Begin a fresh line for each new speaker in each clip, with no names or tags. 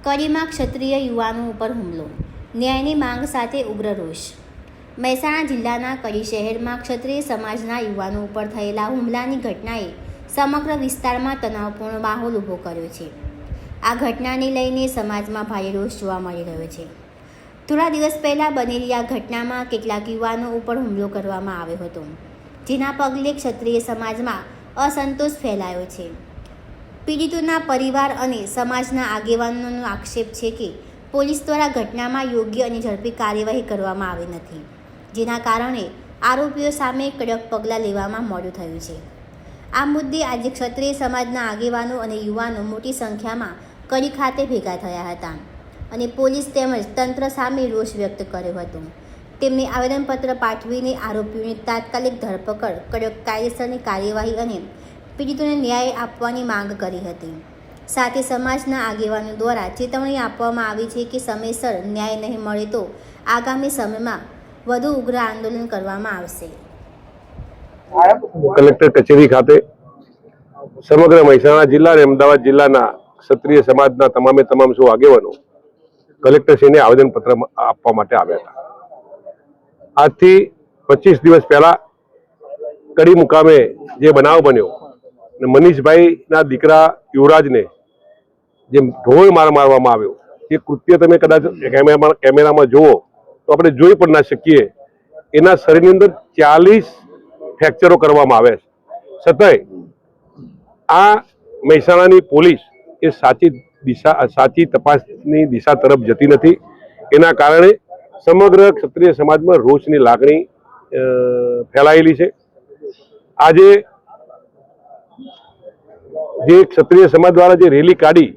કડીમાં ક્ષત્રિય યુવાનો ઉપર હુમલો, ન્યાયની માંગ સાથે ઉગ્ર રોષ। મહેસાણા જિલ્લાના કડી શહેરમાં ક્ષત્રિય સમાજના યુવાનો ઉપર થયેલા હુમલાની ઘટનાએ સમગ્ર વિસ્તારમાં તણાવપૂર્ણ માહોલ ઊભો કર્યો છે। આ ઘટનાને લઈને સમાજમાં ભારે રોષ જોવા મળી રહ્યો છે। થોડા દિવસ પહેલાં બનેલી આ ઘટનામાં કેટલાક યુવાનો ઉપર હુમલો કરવામાં આવ્યો હતો, જેના પગલે ક્ષત્રિય સમાજમાં અસંતોષ ફેલાયો છે। પીડિતોના પરિવાર અને સમાજના આગેવાનોનો આક્ષેપ છે કે પોલીસ દ્વારા ઘટનામાં યોગ્ય અને ઝડપી કાર્યવાહી કરવામાં આવી નથી, જેના કારણે આરોપીઓ સામે કડક પગલાં લેવામાં મોડું થયું છે। આ મુદ્દે આજે ક્ષત્રિય સમાજના આગેવાનો અને યુવાનો મોટી સંખ્યામાં કડી ખાતે ભેગા થયા હતા અને પોલીસ તેમજ તંત્ર સામે રોષ વ્યક્ત કર્યો હતો। તેમને આવેદનપત્ર પાઠવીને આરોપીઓની તાત્કાલિક ધરપકડ, કડક કાયદેસરની કાર્યવાહી અને પીડિતોને ન્યાય આપવાની માંગ કરી હતી। સાથે સમાજના આગેવાનો દ્વારા ચેતવણી આપવામાં આવી છે કે સમયસર ન્યાય નહીં મળે તો આગામી સમયમાં વધુ ઉગ્ર આંદોલન કરવામાં આવશે।
કલેક્ટર કચેરી ખાતે સમગ્ર મહેસાણા જિલ્લા અને અમદાવાદ જિલ્લાના ક્ષત્રિય સમાજના તમામે તમામ સૌ આગેવાનો કલેક્ટરશ્રીને આવેદનપત્ર આપવા માટે આવ્યા હતા। આજથી 25 દિવસ પહેલા કડી મુકામે જે બનાવ બન્યો અને મનીષભાઈના દીકરા યુવરાજને જે ઢોળ માર મારવામાં આવ્યો, એ કૃત્ય તમે કદાચ કેમેરામાં જુઓ તો આપણે જોઈ પણ ના શકીએ। એના શરીરની અંદર 40 ફ્રેક્ચરો કરવામાં આવે છે, છતાંય આ મહેસાણાની પોલીસ એ સાચી તપાસની દિશા તરફ જતી નથી। એના કારણે સમગ્ર ક્ષત્રિય સમાજમાં રોષની લાગણી ફેલાયેલી છે। આજે જે ક્ષત્રિય સમાજ દ્વારા જે રેલી કાઢી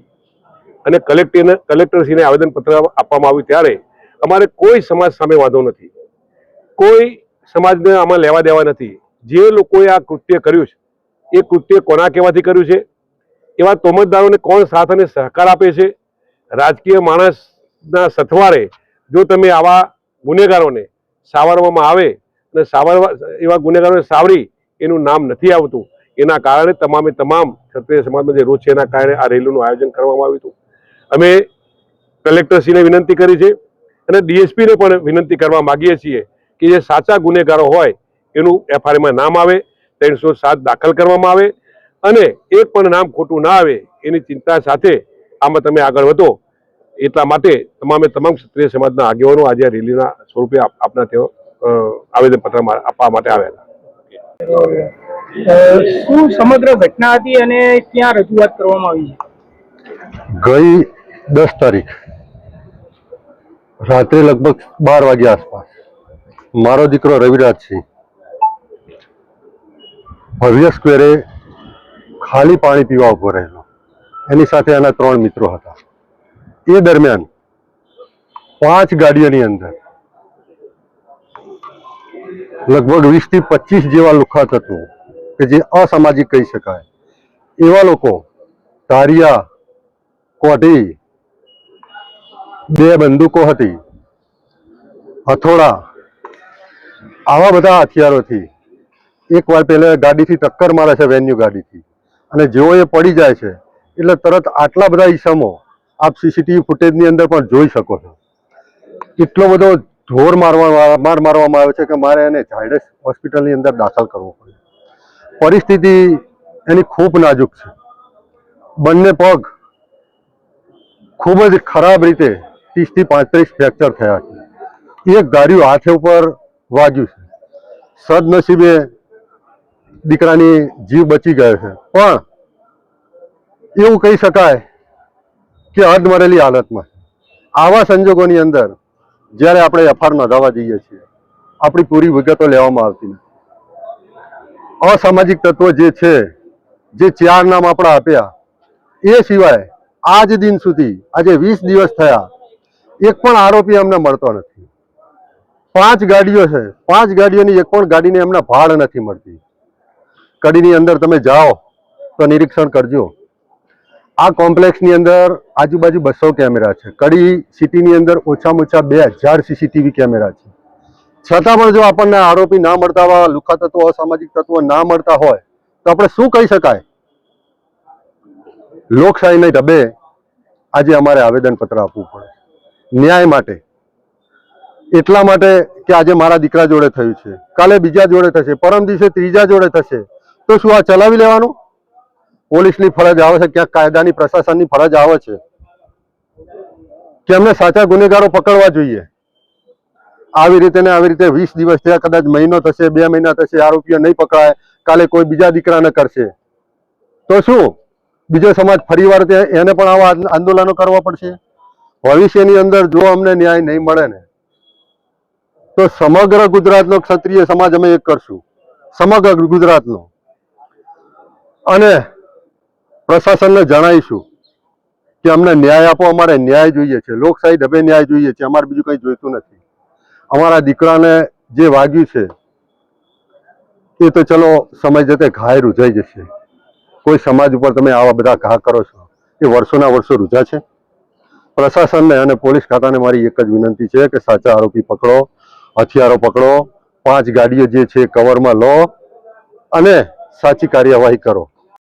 અને કલેક્ટરશ્રીને આવેદનપત્ર આપવામાં આવ્યું ત્યારે અમારે કોઈ સમાજ સામે વાંધો નથી, કોઈ સમાજને આમાં લેવા દેવા નથી। જે લોકોએ આ કૃત્ય કર્યું છે એ કૃત્ય કોના કહેવાથી કર્યું છે, એવા તોમતદારોને કોણ સાથ અને સહકાર આપે છે? રાજકીય માણસના સથવારે જો તમે આવા ગુનેગારોને સાવરવામાં આવે અને એવા ગુનેગારોને સાવરી એનું નામ નથી આવતું, એના કારણે તમામે તમામ ક્ષત્રિય સમાજમાં જે રોષ છે એના કારણે આ રેલીનું આયોજન કરવામાં આવ્યું હતું। અમે કલેક્ટરશ્રીને વિનંતી કરી છે અને ડીએસપીને પણ વિનંતી કરવા માગીએ છીએ કે જે સાચા ગુનેગારો હોય એનું એફઆઈઆરમાં નામ આવે, 307 દાખલ કરવામાં આવે અને એક પણ નામ ખોટું ના આવે એની ચિંતા સાથે આમાં તમે આગળ વધો। એટલા માટે તમામે તમામ ક્ષત્રિય સમાજના આગેવાનો આજે આ રેલીના સ્વરૂપે આપના તેઓ આવેદનપત્ર આપવા માટે આવેલા।
શું સમગ્ર ઘટના હતી અને ક્યાં રજૂઆત કરવામાં આવી છે?
ગઈ 10 તારીખ રાત્રે લગભગ 12 વાગ્યા આસપાસ મારો દીકરો રવિરાજસિંહ ભવ્ય સ્ક્વેરે ખાલી પાણી પીવા ઉભો રહેલો, એની સાથે એના 3 મિત્રો હતા। એ દરમિયાન 5 ગાડીઓની અંદર લગભગ 20 થી 25 જેવા લુખ્ખા તત્વો કે જે અસામાજિક કહી શકાય એવા લોકો ધારિયા, કોઢી, 2 બંદૂકો હતી, હથોડા, આવા બધા હથિયારોથી એકવાર પહેલા ગાડીથી ટક્કર મારે છે, વેન્યુ ગાડીથી, અને જેવો એ પડી જાય છે એટલે તરત આટલા બધા ઈસમો આપ સીસીટીવી ફૂટેજની અંદર પણ જોઈ શકો છો। એટલો બધો ઢોર મારવામાં આવ્યો છે કે મારે એને ઝાયડસ હોસ્પિટલની અંદર દાખલ કરવો પડ્યો। પરિસ્થિતિ એની ખૂબ નાજુક છે, બંને પગ ખૂબ જ ખરાબ રીતે 30 થી 35 ફ્રેક્ચર થયા છે। એક ધાર્યું હાથે ઉપર વાગ્યું છે, સદનસીબે દીકરાની જીવ બચી ગયો છે, પણ એવું કહી શકાય કે અધમરેલી હાલતમાં છે। આવા સંજોગોની અંદર જ્યારે આપણે એફઆઈઆર નોંધાવવા જઈએ છીએ આપણી પૂરી વિગતો લેવામાં આવતી નથી। અસામાજિક તત્વો જે છે, જે 4 નામ આપણા આપ્યા, એ સિવાય આજ દિન સુધી આજે 20 દિવસ થયા એક પણ આરોપી અમને મળતો નથી। 5 ગાડીઓ છે, 5 ગાડીઓની એક પણ ગાડીને એમને ભાડ નથી મળતી। કડીની અંદર તમે જાઓ તો નિરીક્ષણ કરજો, આ કોમ્પ્લેક્સની અંદર આજુબાજુ 200 કેમેરા છે। કડી સિટીની અંદર ઓછામાં ઓછા 2000 સીસીટીવી કેમેરા છે, છતાં પણ જો આપણને આરોપી ના મળતા હોય, લુખ્ખા તત્વો, અસામાજિક તત્વો ના મળતા હોય તો આપણે શું કહી શકાય? લોકશાહીને ઢબે આજે અમારે આવેદનપત્ર આપવું પડે ન્યાય માટે. એટલા માટે કે આજે મારા દીકરા જોડે થયું છે, કાલે બીજા જોડે થશે, પરમ દિવસે ત્રીજા જોડે થશે, તો શું આ ચલાવી લેવાનું? પોલીસની ફરજ આવે છે, ક્યાંક કાયદાની પ્રશાસનની ફરજ આવે છે કે અમને સાચા ગુનેગારો પકડવા જોઈએ. આવી રીતે ને આવી રીતે 20 દિવસ થયા, કદાચ મહિનો થશે, 2 મહિના થશે, આરોપીઓ નહીં પકડાય, કાલે કોઈ બીજા દીકરાને કરશે, તો શું બીજો સમાજ ફરીવાર એને પણ આવા આંદોલનો કરવા પડશે? ભવિષ્યની અંદર જો અમને ન્યાય નહીં મળે ને, તો સમગ્ર ગુજરાતનો ક્ષત્રિય સમાજ અમે એક કરશું, સમગ્ર ગુજરાતનો, અને પ્રશાસનને જણાવીશું કે અમને ન્યાય આપો, અમારે ન્યાય જોઈએ છે, લોકશાહી ઢબે ન્યાય જોઈએ છે, અમારે બીજું કંઈ જોઈતું નથી. અમારા દીકરાને જે વાગ્યું છે એ તો ચલો સમય જતે ઘાય રૂજાઈ જશે. કોઈ સમાજ ઉપર તમે આવા બધા ઘા કરો છો, એ વર્ષોના વર્ષો રૂજા છે. પ્રશાસનને અને પોલીસ ખાતાને મારી એક જ વિનંતી છે કે સાચા આરોપી પકડો, હથિયારો પકડો, 5 ગાડીઓ જે છે કવરમાં લો અને સાચી કાર્યવાહી કરો.